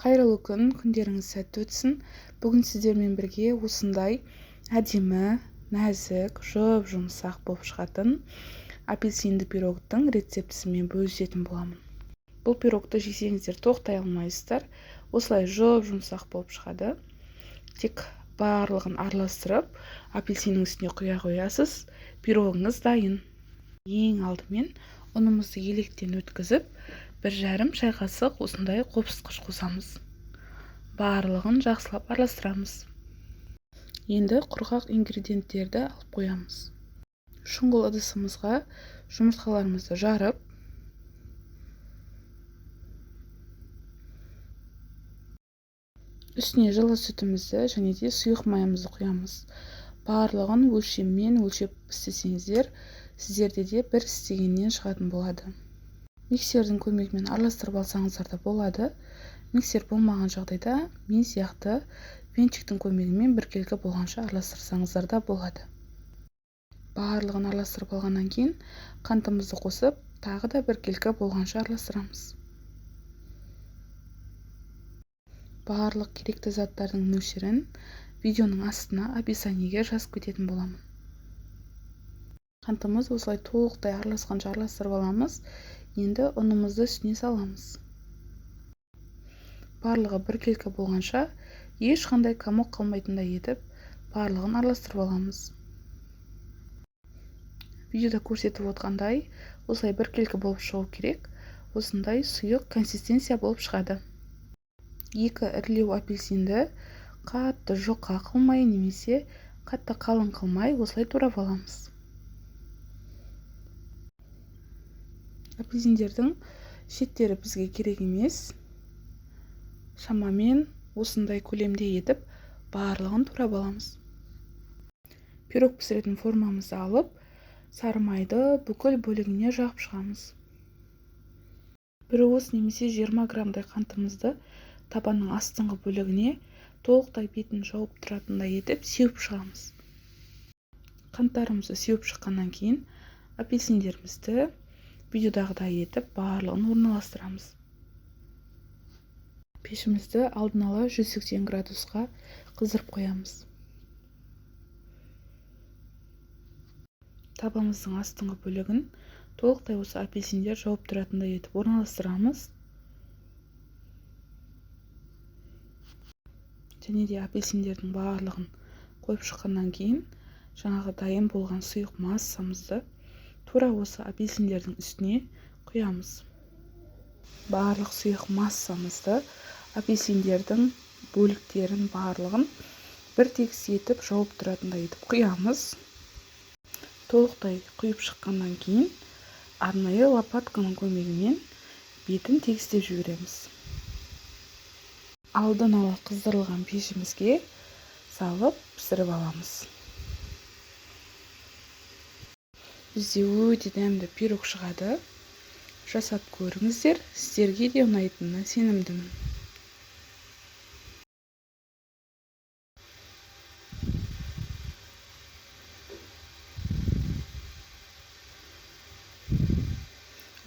Қайырлы күн, күндеріңіз сәтті өтсін. Бүгін сіздермен бірге осындай әдемі, нәзік, жұп-жұмсақ болып шығатын апельсинді пирогтың рецептісімен бөлісетін боламын. Бұл пирогты жесеңіздер тоқтай алмайсыздар. Осылай жұп-жұмсақ болып шығады. Тек барлығын араластырып, апельсиннің үстіне құя қоясыз. Пирогыңыз дайын. Ең алдымен ұнымызды електен өткізіп, 1,5 шай қасық осындай қопсытқыш қосамыз. Барлығын жақсылап араластырамыз. Енді құрғақ ингредиенттерді алып қоямыз. Шұңғыл ыдысымызға жұмыртқаларымызды жарып, үстіне жылы сүтімізді және де сұйық майымызды құямыз. Барлығын өлшеммен өлшеп істесеңіздер, сіздерде де бір істегеннен шығатын болады. Миксердің көмегімен араластырып алсаңыздар да болады. Миксер болмаған жағдайда мен сияқты венчиктің көмегімен біркелкі болғанша араластырсаңыздар да болады. Барлығын араластырып алғаннан кейін қантымызды қосып, тағы да біркелкі болғанша араластырамыз. Барлық керекті заттардың мөлшерін видеоның астына описаниеге жазып кететін боламын. Қантымыз осылай толықтай араласқанша араластырып аламыз. Енді ұнымызды үстіне саламыз. Барлығы біркелкі болғанша, ешқандай комок қалмайтындай етіп, барлығын араластырып аламыз. Видеода көрсетіп отқандай, осылай біркелкі болып шығу керек. Осындай сұйық консистенция болып шығады. 2 ірілеу апельсинді қатты жұқа қылмай немесе қатты қалың қылмай осылай турап аламыз. Апельсиндердің шеттері бізге керек емес. Шамамен осындай көлемде етіп, барлығын турап аламыз. Пирог пісіретін формамызды алып, сары майды бүкіл бөлігіне жағып шығамыз. 1 уыс немесе 20 граммдай қантымызды табанның астыңғы бөлігіне толықтай бетін жауып тұратындай етіп сеуіп шығамыз. Қанттарымызды сеуіп шыққаннан кейін апельсиндерімізді видеодағыдай етіп барлығын орналастырамыз. Пешімізді алдын ала 180 градусқа қыздырып қоямыз. Табамыздың астыңғы бөлігін толықтай осы апельсиндер жауып тұратындай етіп орналастырамыз. Және де апельсиндердің барлығын қойып шыққаннан кейін жаңағы дайын болған сұйық массамызды тура осы апельсиндердің үстіне құямыз. Барлық сұйық массамызды апельсиндердің бөліктерін барлығын бір тегіс етіп жауып тұратындай етіп құямыз. Толықтай құйып шыққаннан кейін арнайы лопатканың көмегімен бетін тегістеп жібереміз. Алдын ала қыздырылған пешімізге салып пісіріп аламыз. Бізде өте дәмді пирог шығады. Жасап көріңіздер, сіздерге де ұнайтынына сенімдімін.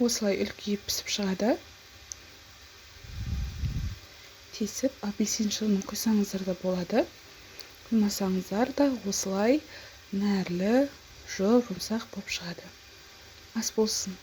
Осылай үлкейіп пісіп шығады. Тесіп, апельсин шырынын құйсаңыздар да болады. Құймасаңыздар да осылай нәрлі, жұп-жұмсақ болып шығады. Ас болсын.